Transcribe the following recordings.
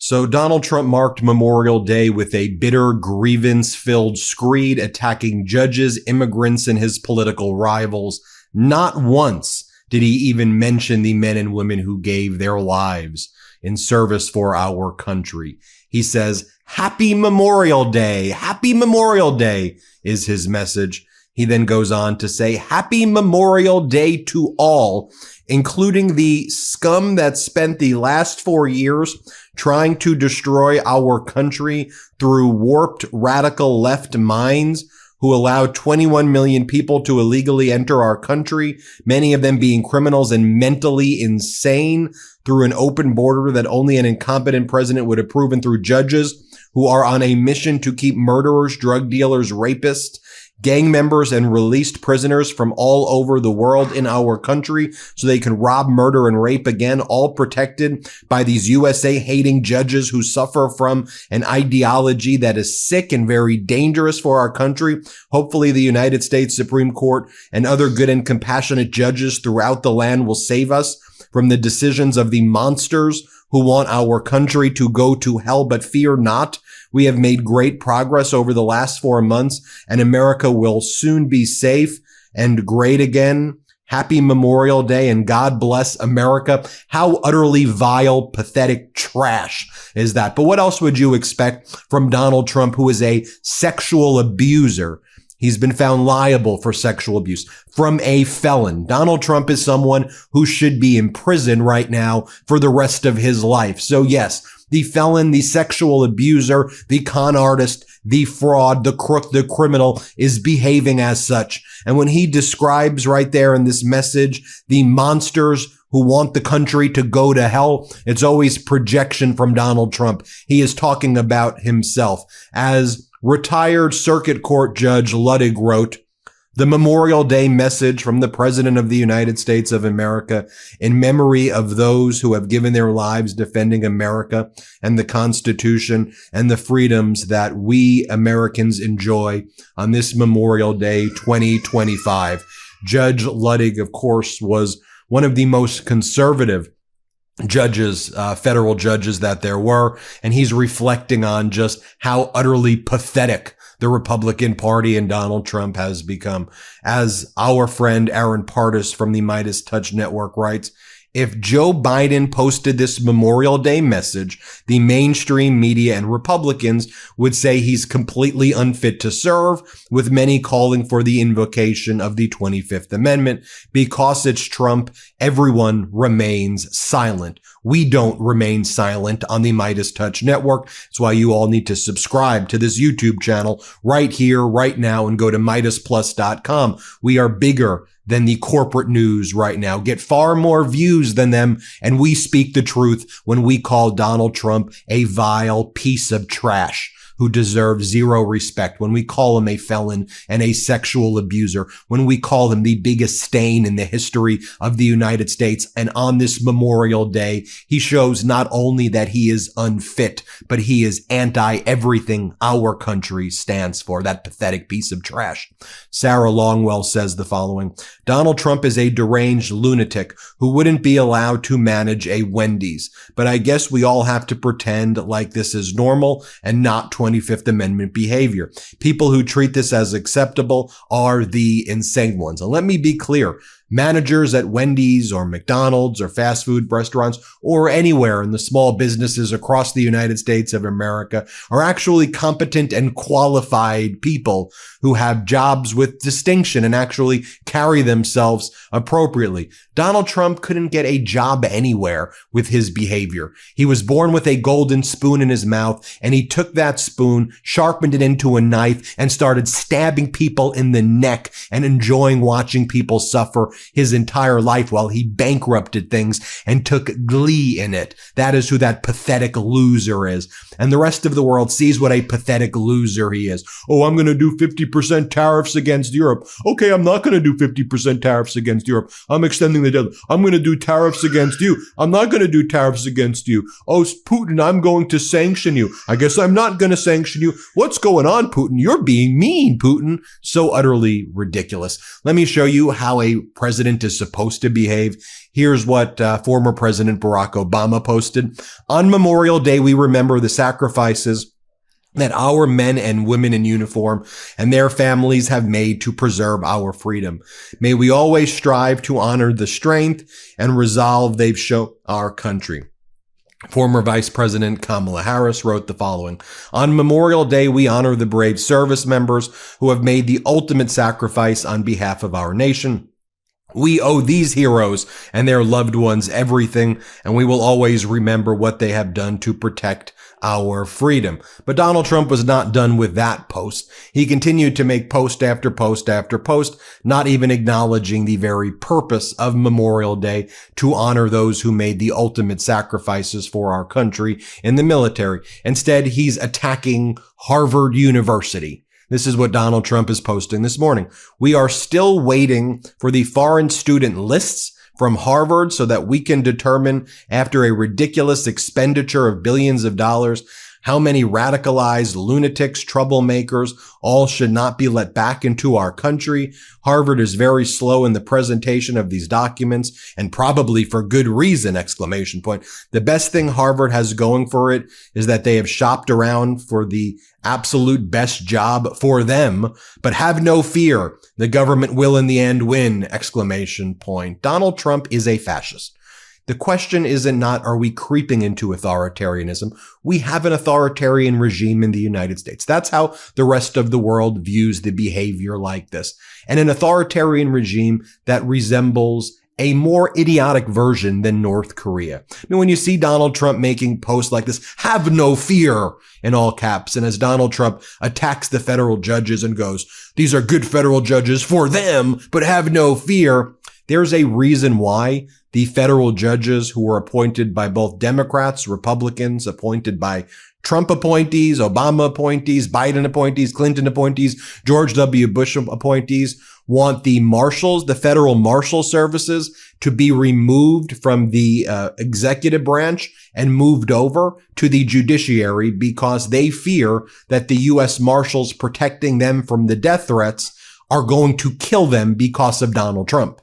So Donald Trump marked Memorial Day with a bitter, grievance-filled screed attacking judges, immigrants, and his political rivals. Not once did he even mention the men and women who gave their lives in service for our country. He says, "Happy Memorial Day. Happy Memorial Day," is his message. He then goes on to say, "Happy Memorial Day to all, including the scum that spent the last 4 years trying to destroy our country through warped radical left minds who allowed 21 million people to illegally enter our country, many of them being criminals and mentally insane, through an open border that only an incompetent president would approve, and through judges who are on a mission to keep murderers, drug dealers, rapists, gang members, and released prisoners from all over the world in our country so they can rob, murder, and rape again, all protected by these USA-hating judges who suffer from an ideology that is sick and very dangerous for our country. Hopefully the United States Supreme Court and other good and compassionate judges throughout the land will save us from the decisions of the monsters who want our country to go to hell, but fear not. We have made great progress over the last 4 months, and America will soon be safe and great again. Happy Memorial Day, and God bless America. How utterly vile, pathetic trash is that? But what else would you expect from Donald Trump, who is a sexual abuser? He's been found liable for sexual abuse from a felon. Donald Trump is someone who should be in prison right now for the rest of his life. So yes, the felon, the sexual abuser, the con artist, the fraud, the crook, the criminal is behaving as such. And when he describes right there in this message, the monsters who want the country to go to hell, it's always projection from Donald Trump. He is talking about himself. As retired circuit court judge Ludwig wrote, "The Memorial Day message from the President of the United States of America in memory of those who have given their lives defending America and the Constitution and the freedoms that we Americans enjoy on this Memorial Day 2025. Judge Ludwig, of course, was one of the most conservative judges, federal judges that there were, and he's reflecting on just how utterly pathetic the Republican Party and Donald Trump has become. As our friend Aaron Partis from the MeidasTouch Network writes, "If Joe Biden posted this Memorial Day message, the mainstream media and Republicans would say he's completely unfit to serve, with many calling for the invocation of the 25th Amendment. Because it's Trump, everyone remains silent. We don't remain silent on the MeidasTouch Network. That's why you all need to subscribe to this YouTube channel right here, right now, and go to MeidasPlus.com. We are bigger than the corporate news right now, get far more views than them, and we speak the truth when we call Donald Trump a vile piece of trash who deserves zero respect, when we call him a felon and a sexual abuser, when we call him the biggest stain in the history of the United States. And on this Memorial Day, he shows not only that he is unfit, but he is anti-everything our country stands for, that pathetic piece of trash." Sarah Longwell says the following, "Donald Trump is a deranged lunatic who wouldn't be allowed to manage a Wendy's. But I guess we all have to pretend like this is normal and not 25th Amendment behavior. People who treat this as acceptable are the insane ones." And let me be clear. Managers at Wendy's or McDonald's or fast food restaurants or anywhere in the small businesses across the United States of America are actually competent and qualified people who have jobs with distinction and actually carry themselves appropriately. Donald Trump couldn't get a job anywhere with his behavior. He was born with a golden spoon in his mouth, and he took that spoon, sharpened it into a knife, and started stabbing people in the neck and enjoying watching people suffer his entire life while he bankrupted things and took glee in it. That is who that pathetic loser is. And the rest of the world sees what a pathetic loser he is. "Oh, I'm going to do 50% tariffs against Europe." Okay, I'm not going to do 50% tariffs against Europe. I'm extending the deadline. I'm going to do tariffs against you. I'm not going to do tariffs against you. "Oh, Putin, I'm going to sanction you." I guess I'm not going to sanction you. What's going on, Putin? You're being mean, Putin. So utterly ridiculous. Let me show you how a president is supposed to behave. Here's what former President Barack Obama posted. On Memorial Day, we remember the sacrifices that our men and women in uniform and their families have made to preserve our freedom. May we always strive to honor the strength and resolve they've shown our country. Former Vice President Kamala Harris wrote the following. On Memorial Day, we honor the brave service members who have made the ultimate sacrifice on behalf of our nation. We owe these heroes and their loved ones everything, and we will always remember what they have done to protect our freedom. But Donald Trump was not done with that post. He continued to make post after post after post, not even acknowledging the very purpose of Memorial Day, to honor those who made the ultimate sacrifices for our country in the military. Instead, he's attacking Harvard University. This is what Donald Trump is posting this morning. We are still waiting for the foreign student lists from Harvard so that we can determine, after a ridiculous expenditure of billions of dollars, how many radicalized lunatics, troublemakers, all should not be let back into our country. Harvard is very slow in the presentation of these documents, and probably for good reason, exclamation point. The best thing Harvard has going for it is that they have shopped around for the absolute best job for them, but have no fear. The government will in the end win, exclamation point. Donald Trump is a fascist. The question isn't not, are we creeping into authoritarianism? We have an authoritarian regime in the United States. That's how the rest of the world views the behavior like this. And an authoritarian regime that resembles a more idiotic version than North Korea. I mean, when you see Donald Trump making posts like this, have no fear in all caps. And as Donald Trump attacks the federal judges and goes, these are good federal judges for them, but have no fear. There's a reason why the federal judges who were appointed by both Democrats, Republicans, appointed by Trump appointees, Obama appointees, Biden appointees, Clinton appointees, George W. Bush appointees, want the marshals, the federal marshal services, to be removed from the executive branch and moved over to the judiciary because they fear that the U.S. Marshals protecting them from the death threats are going to kill them because of Donald Trump.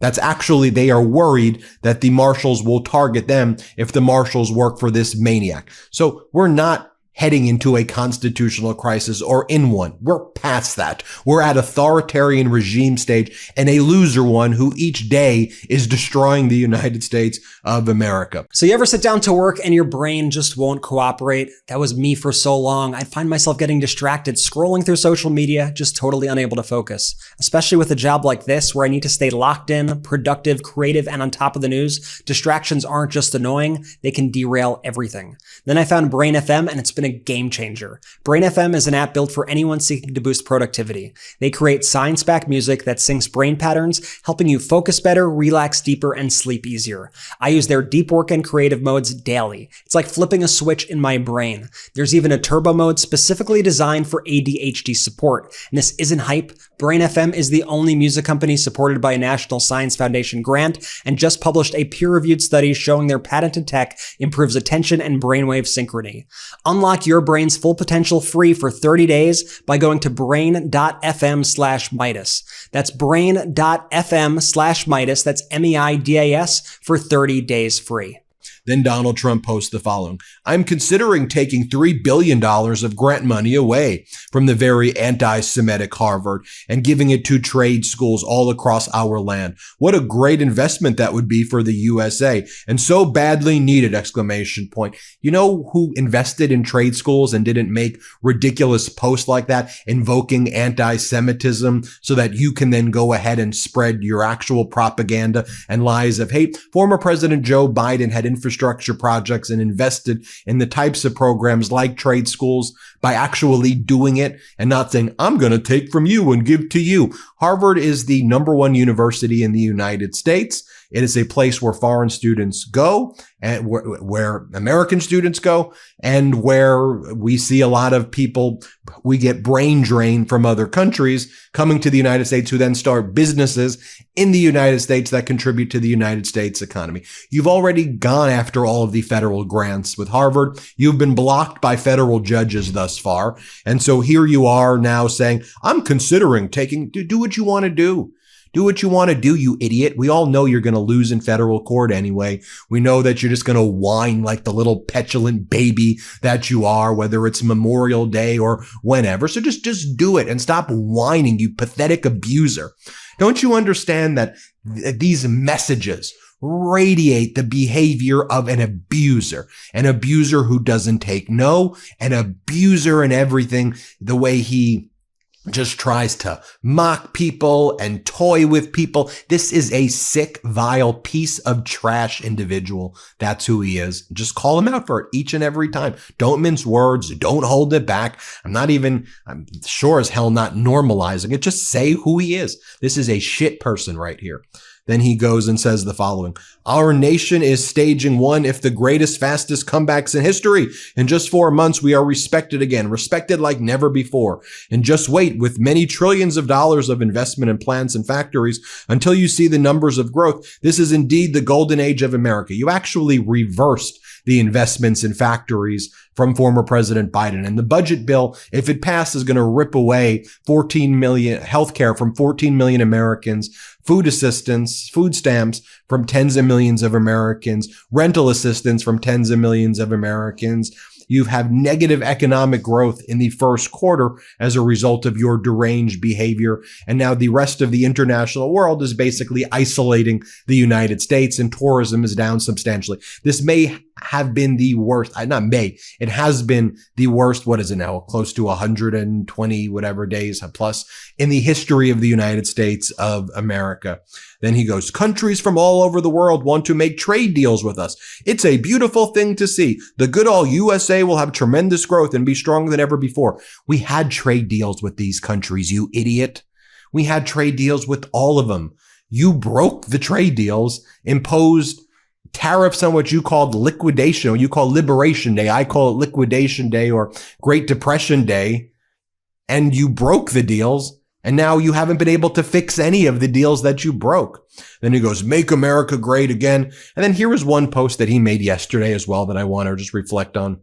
That's actually, they are worried that the marshals will target them if the marshals work for this maniac. So we're not heading into a constitutional crisis or in one. We're past that. We're at authoritarian regime stage, and a loser one who each day is destroying the United States of America. So you ever sit down to work and your brain just won't cooperate? That was me for so long. I'd find myself getting distracted, scrolling through social media, just totally unable to focus. Especially with a job like this where I need to stay locked in, productive, creative, and on top of the news. Distractions aren't just annoying, they can derail everything. Then I found Brain FM, and it's been a game changer. Brain FM is an app built for anyone seeking to boost productivity. They create science-backed music that syncs brain patterns, helping you focus better, relax deeper, and sleep easier. I use their deep work and creative modes daily. It's like flipping a switch in my brain. There's even a turbo mode specifically designed for ADHD support. And this isn't hype. Brain FM is the only music company supported by a National Science Foundation grant and just published a peer-reviewed study showing their patented tech improves attention and brainwave synchrony. Unlock your brain's full potential free for 30 days by going to brain.fm/Meidas. That's brain.fm/Meidas. That's MEIDAS for 30 days free. Then Donald Trump posts the following. I'm considering taking $3 billion of grant money away from the very anti-Semitic Harvard and giving it to trade schools all across our land. What a great investment that would be for the USA, and so badly needed, exclamation point. You know who invested in trade schools and didn't make ridiculous posts like that, invoking anti-Semitism so that you can then go ahead and spread your actual propaganda and lies of hate? Former President Joe Biden had infrastructure projects and invested in the types of programs like trade schools by actually doing it and not saying, I'm going to take from you and give to you. Harvard is the #1 university in the United States. It is a place where foreign students go and where American students go, and where we see a lot of people, we get brain drain from other countries coming to the United States who then start businesses in the United States that contribute to the United States economy. You've already gone after all of the federal grants with Harvard. You've been blocked by federal judges thus far. And so here you are now saying, I'm considering taking, do what you want to do. Do what you want to do, you idiot. We all know you're going to lose in federal court anyway. We know that you're just going to whine like the little petulant baby that you are, whether it's Memorial Day or whenever. So just do it and stop whining, you pathetic abuser. Don't you understand that these messages radiate the behavior of an abuser who doesn't take no, an abuser in everything, the way he just tries to mock people and toy with people. This is a sick, vile piece of trash individual. That's who he is. Just call him out for it each and every time. Don't mince words. Don't hold it back. I'm sure as hell not normalizing it. Just say who he is. This is a shit person right here. Then he goes and says the following: our nation is staging one, if the greatest, fastest comebacks in history. In just 4 months, we are respected again, respected like never before. And just wait, with many trillions of dollars of investment in plants and factories, until you see the numbers of growth. This is indeed the golden age of America. You actually reversed the investments in factories from former President Biden. And the budget bill, if it passed, is going to rip away 14 million healthcare from 14 million Americans, food assistance, food stamps from tens of millions of Americans, rental assistance from tens of millions of Americans. You have negative economic growth in the first quarter as a result of your deranged behavior. And now the rest of the international world is basically isolating the United States, and tourism is down substantially. This may have been the worst, it has been the worst, what is it now, close to 120 whatever days plus in the history of the United States of America. Then he goes, countries from all over the world want to make trade deals with us. It's a beautiful thing to see. The good old USA will have tremendous growth and be stronger than ever before. We had trade deals with these countries, you idiot. We had trade deals with all of them. You broke the trade deals, imposed tariffs on what you called liquidation, or you call Liberation Day. I call it Liquidation Day or Great Depression Day. And you broke the deals. And now you haven't been able to fix any of the deals that you broke. Then he goes, make America great again. And then here is one post that he made yesterday as well that I want to just reflect on,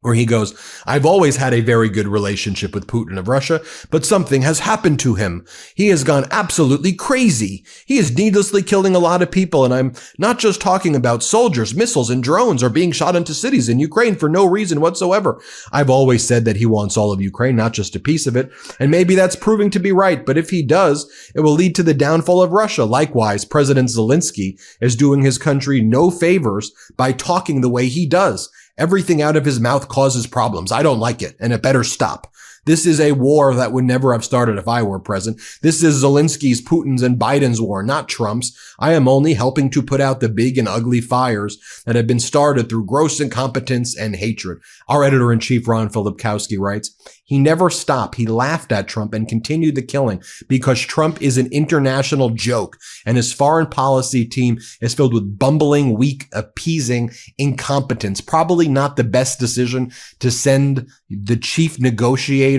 where he goes, I've always had a very good relationship with Putin of Russia, but something has happened to him. He has gone absolutely crazy. He is needlessly killing a lot of people, and I'm not just talking about soldiers. Missiles and drones are being shot into cities in Ukraine for no reason whatsoever. I've always said that he wants all of Ukraine, not just a piece of it, and maybe that's proving to be right, but if he does, it will lead to the downfall of Russia. Likewise, President Zelenskyy is doing his country no favors by talking the way he does. Everything out of his mouth causes problems. I don't like it, and it better stop. This is a war that would never have started if I were president. This is Zelensky's, Putin's, and Biden's war, not Trump's. I am only helping to put out the big and ugly fires that have been started through gross incompetence and hatred. Our editor-in-chief, Ron Filipkowski, writes, he never stopped. He laughed at Trump and continued the killing because Trump is an international joke, and his foreign policy team is filled with bumbling, weak, appeasing incompetence. Probably not the best decision to send the chief negotiator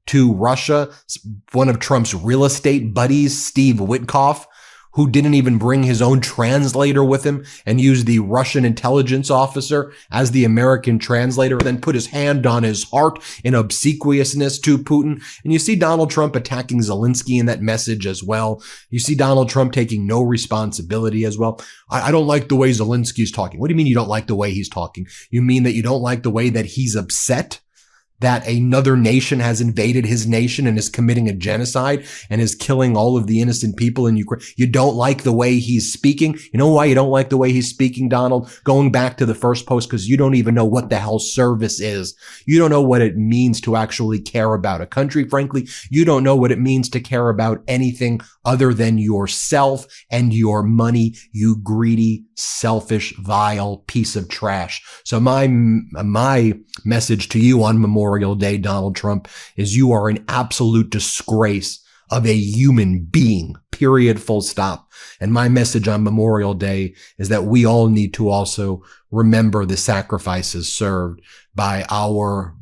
to Russia, one of Trump's real estate buddies, Steve Witkoff, who didn't even bring his own translator with him and used the Russian intelligence officer as the American translator, then put his hand on his heart in obsequiousness to Putin. And you see Donald Trump attacking Zelenskyy in that message as well. You see Donald Trump taking no responsibility as well. I don't like the way Zelensky's talking. What do you mean you don't like the way he's talking? You mean that you don't like the way that he's upset that another nation has invaded his nation and is committing a genocide and is killing all of the innocent people in Ukraine? You don't like the way he's speaking? You know why you don't like the way he's speaking, Donald? Going back to the first post, because you don't even know what the hell service is. You don't know what it means to actually care about a country. Frankly, you don't know what it means to care about anything other than yourself and your money, you greedy, selfish, vile piece of trash. So my message to you on Memorial Day, Donald Trump, is you are an absolute disgrace of a human being, period, full stop. And my message on Memorial Day is that we all need to also remember the sacrifices served by our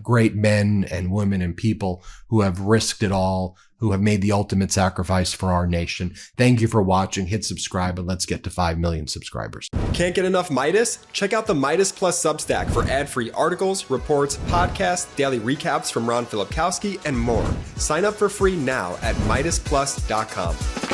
great men and women and people who have risked it all who have made the ultimate sacrifice for our nation. Thank you for watching. Hit subscribe and let's get to 5 million subscribers. Can't get enough Meidas? Check out the Meidas Plus Substack for ad-free articles, reports, podcasts, daily recaps from Ron Filipkowski, and more. Sign up for free now at MeidasPlus.com.